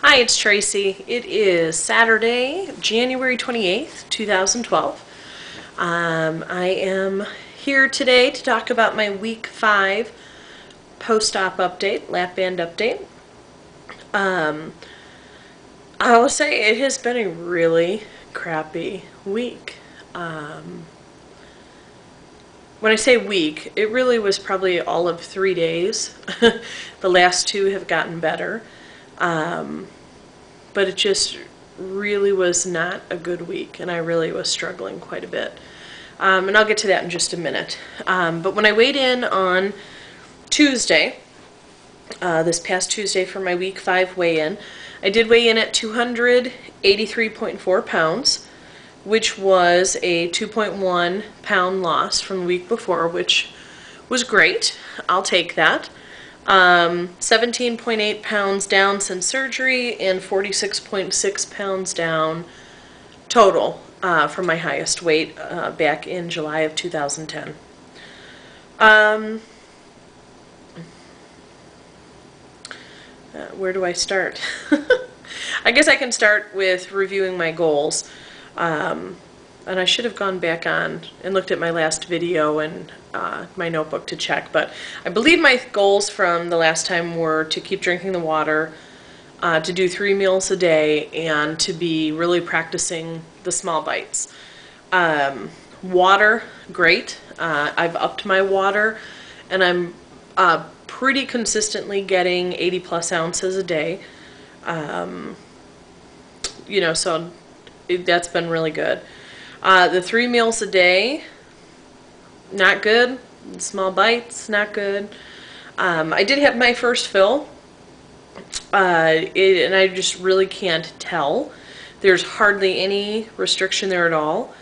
Hi, it's Tracy. It is Saturday, January 28th, 2012. I am here today to talk about my week 5 post-op update, Lapband update. I will say it has been a really crappy week. When I say week, it really was probably all of 3 days. The last 2 have gotten better. But it just really was not a good week, and I really was struggling quite a bit. And I'll get to that in just a minute. But when I weighed in on Tuesday, this past Tuesday for my week 5 weigh-in, I did weigh in at 283.4 pounds, which was a 2.1 pound loss from the week before, which was great. I'll take that. 17.8 pounds down since surgery and 46.6 pounds down total from my highest weight back in July of 2010. Where do I start? I guess I can start with reviewing my goals. And I should have gone back on and looked at my last video and my notebook to check, but I believe my goals from the last time were to keep drinking the water, to do 3 meals a day, and to be really practicing the small bites. Water, great. I've upped my water, and I'm pretty consistently getting 80 plus ounces a day. So that's been really good. The 3 meals a day, not good. Small bites, not good. I did have my first fill, and I just really can't tell. There's hardly any restriction there at all.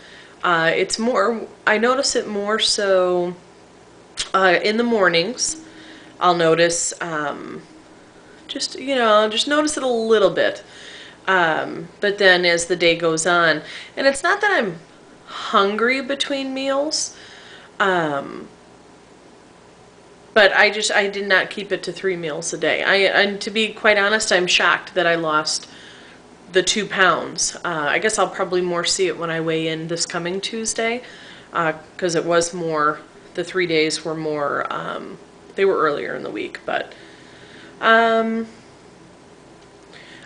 It's more, I notice it more so in the mornings. I'll notice, just notice it a little bit. But then as the day goes on, and it's not that I'm hungry between meals, but I did not keep it to 3 meals a day. And to be quite honest, I'm shocked that I lost the 2 pounds. I guess I'll probably more see it when I weigh in this coming Tuesday, because it was more, the 3 days were more, they were earlier in the week, but I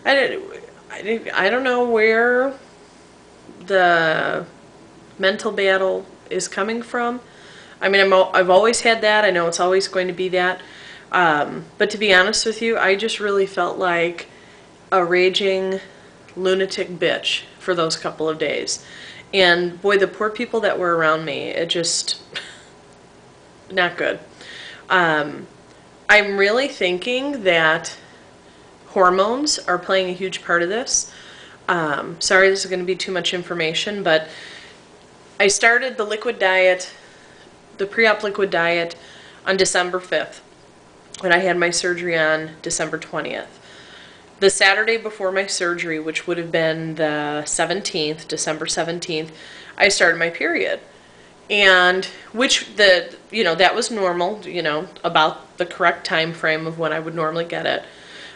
don't know where the mental battle is coming from. I mean, I've always had that. I know it's always going to be that. But to be honest with you, I just really felt like a raging lunatic bitch for those couple of days. And boy, the poor people that were around me, it just, not good. I'm really thinking that hormones are playing a huge part of this. Sorry, this is going to be too much information, but I started the liquid diet, the pre-op liquid diet, on December 5th, and I had my surgery on December 20th. The Saturday before my surgery, which would have been the 17th, December 17th, I started my period. And that was normal, about the correct time frame of when I would normally get it.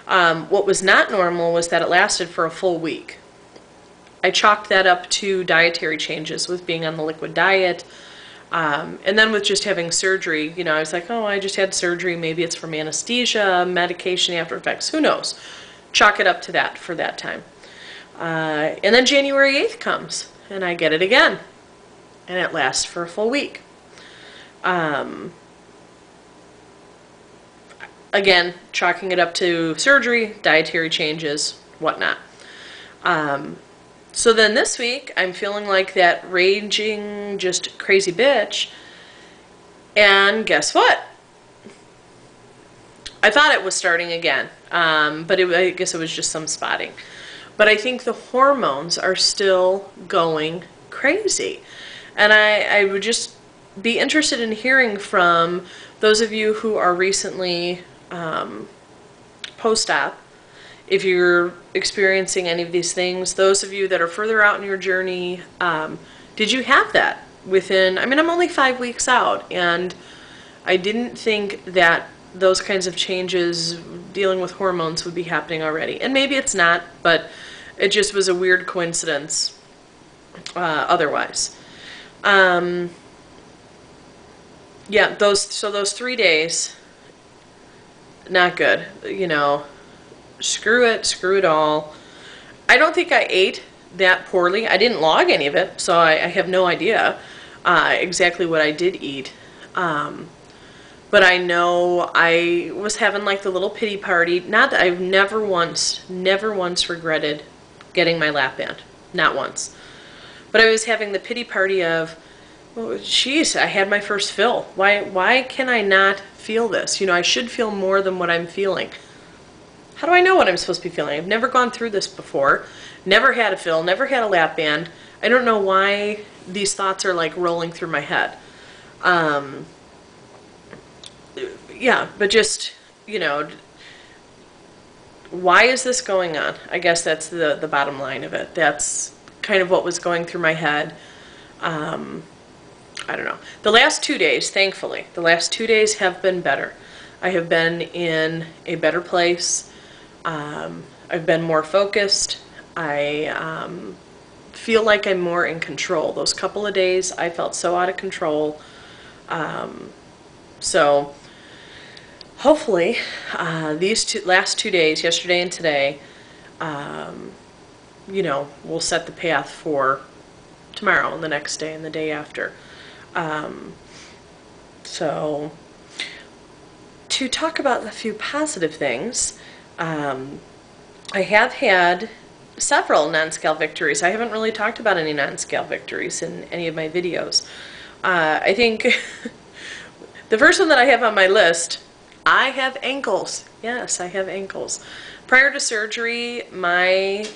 What was not normal was that it lasted for a full week. I chalked that up to dietary changes with being on the liquid diet, and then with just having surgery. I was like, oh, I just had surgery, maybe it's from anesthesia, medication, after effects, who knows. Chalk it up to that for that time. And then January 8th comes, and I get it again, and it lasts for a full week. Again, chalking it up to surgery, dietary changes, whatnot. So then this week, I'm feeling like that raging, just crazy bitch. And guess what? I thought it was starting again, but I guess it was just some spotting. But I think the hormones are still going crazy. And I would just be interested in hearing from those of you who are recently post-op, if you're experiencing any of these things. Those of you that are further out in your journey, did you have that within, I'm only 5 weeks out, and I didn't think that those kinds of changes, dealing with hormones, would be happening already. And maybe it's not, but it just was a weird coincidence otherwise. Yeah, those 3 days, not good. You know, screw it all. I don't think I ate that poorly. I didn't log any of it, so I have no idea exactly what I did eat. But I know I was having like the little pity party. Not that I've never once regretted getting my Lapband. Not once. But I was having the pity party of, well, geez, I had my first fill. Why can I not feel this? You know, I should feel more than what I'm feeling. How do I know what I'm supposed to be feeling? I've never gone through this before. Never had a fill, never had a Lapband. I don't know why these thoughts are like rolling through my head. Yeah, but just, you know, why is this going on? I guess that's the bottom line of it. That's kind of what was going through my head. I don't know. The last 2 days, thankfully, the last 2 days have been better. I have been in a better place. I've been more focused. I feel like I'm more in control. Those couple of days, I felt so out of control. So hopefully, these last 2 days, yesterday and today, you know, will set the path for tomorrow and the next day and the day after. So to talk about a few positive things, I have had several non-scale victories. I haven't really talked about any non-scale victories in any of my videos. I think the first one that I have on my list, I have ankles. Yes, I have ankles. Prior to surgery, my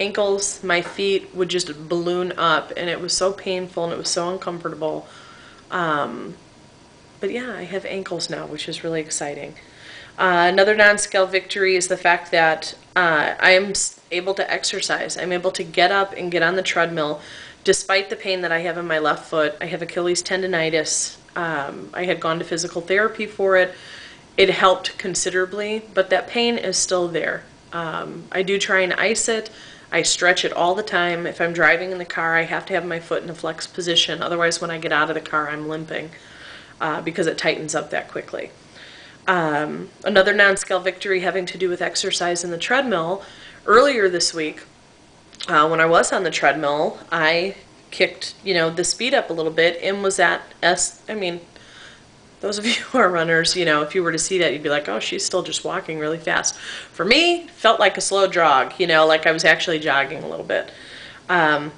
ankles, my feet would just balloon up, and it was so painful and it was so uncomfortable. But yeah, I have ankles now, which is really exciting. Another non-scale victory is the fact that I am able to exercise. I'm able to get up and get on the treadmill despite the pain that I have in my left foot. I have Achilles tendonitis. I had gone to physical therapy for it. It helped considerably, but that pain is still there. I do try and ice it. I stretch it all the time. If I'm driving in the car, I have to have my foot in a flex position. Otherwise, when I get out of the car, I'm limping because it tightens up that quickly. Another non-scale victory having to do with exercise in the treadmill. Earlier this week, when I was on the treadmill, I kicked, you know, the speed up a little bit and was at I mean, those of you who are runners, you know, if you were to see that, you'd be like, oh, she's still just walking really fast. For me, it felt like a slow jog, you know, like I was actually jogging a little bit. I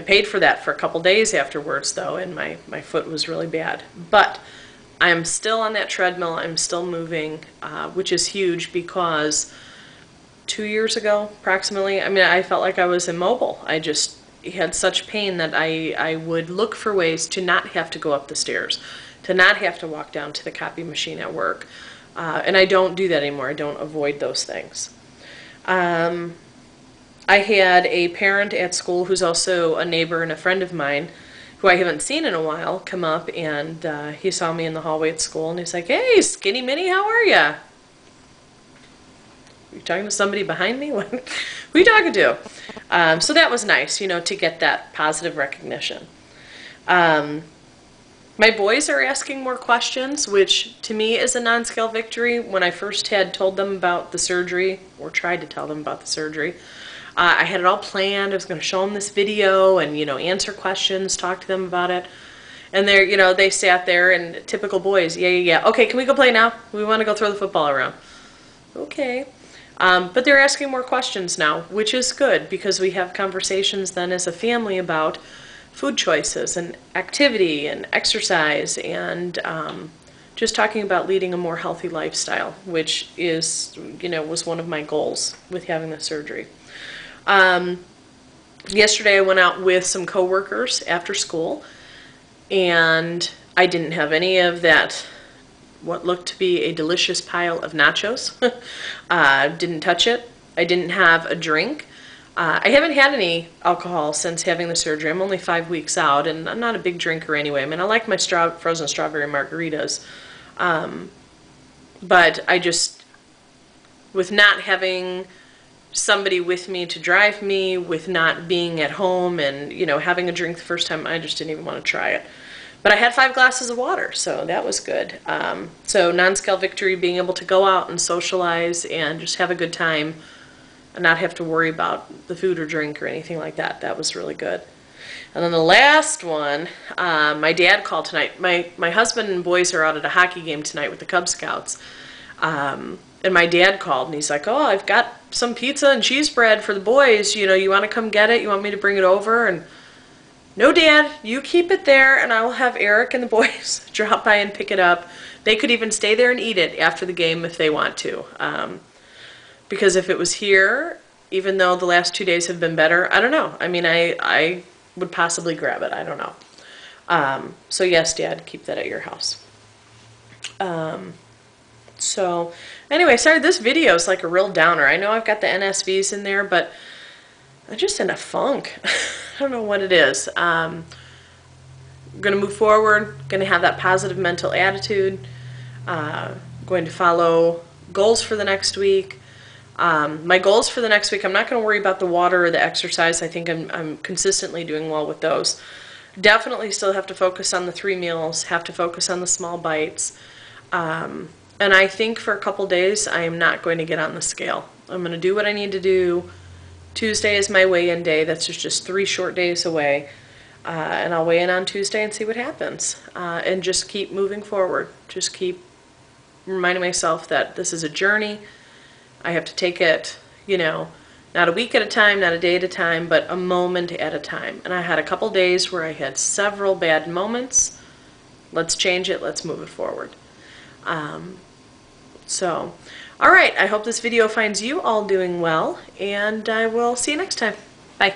paid for that for a couple days afterwards, though, and my foot was really bad. But I'm still on that treadmill. I'm still moving, which is huge because 2 years ago, approximately, I mean, I felt like I was immobile. I just had such pain that I would look for ways to not have to go up the stairs, to not have to walk down to the copy machine at work. And I don't do that anymore. I don't avoid those things. I had a parent at school who's also a neighbor and a friend of mine who I haven't seen in a while come up, and he saw me in the hallway at school, and he's like, hey, Skinny Minnie, how are ya? You talking to somebody behind me? Who are you talking to? So that was nice, you know, to get that positive recognition. My boys are asking more questions, which to me is a non-scale victory. When I first had told them about the surgery, or tried to tell them about the surgery, I had it all planned. I was going to show them this video and, you know, answer questions, talk to them about it. And they're, you know, they sat there and typical boys, yeah. Okay, can we go play now? We want to go throw the football around. Okay. But they're asking more questions now, which is good because we have conversations then as a family about food choices and activity and exercise and just talking about leading a more healthy lifestyle, which is, you know, was one of my goals with having the surgery. Yesterday I went out with some coworkers after school, and I didn't have any of that, what looked to be a delicious pile of nachos. Didn't touch it. I didn't have a drink. I haven't had any alcohol since having the surgery. I'm only 5 weeks out, and I'm not a big drinker anyway. I mean, I like my frozen strawberry margaritas. But I just, with not having somebody with me to drive me, with not being at home and, you know, having a drink the first time, I just didn't even want to try it. But I had 5 glasses of water, so that was good. So non-scale victory, being able to go out and socialize and just have a good time and not have to worry about the food or drink or anything like that. That was really good. And then the last one, my dad called tonight. My husband and boys are out at a hockey game tonight with the Cub Scouts. And my dad called and he's like, oh, I've got some pizza and cheese bread for the boys. You know, you want to come get it? You want me to bring it over? And no, Dad, you keep it there and I will have Eric and the boys drop by and pick it up. They could even stay there and eat it after the game if they want to. Because if it was here, even though the last 2 days have been better, I don't know. I mean, I would possibly grab it. I don't know. So yes, Dad, keep that at your house. So anyway, sorry, this video is like a real downer. I know I've got the NSVs in there, but I'm just in a funk. I don't know what it is. I'm going to move forward, going to have that positive mental attitude, going to follow goals for the next week. My goals for the next week, I'm not going to worry about the water or the exercise. I think I'm consistently doing well with those. Definitely still have to focus on the 3 meals, have to focus on the small bites. And I think for a couple days I am not going to get on the scale. I'm going to do what I need to do. Tuesday is my weigh-in day. That's just 3 short days away. And I'll weigh in on Tuesday and see what happens. And just keep moving forward. Just keep reminding myself that this is a journey. I have to take it, you know, not a week at a time, not a day at a time, but a moment at a time. And I had a couple days where I had several bad moments. Let's change it. Let's move it forward. So, all right, I hope this video finds you all doing well, and I will see you next time. Bye.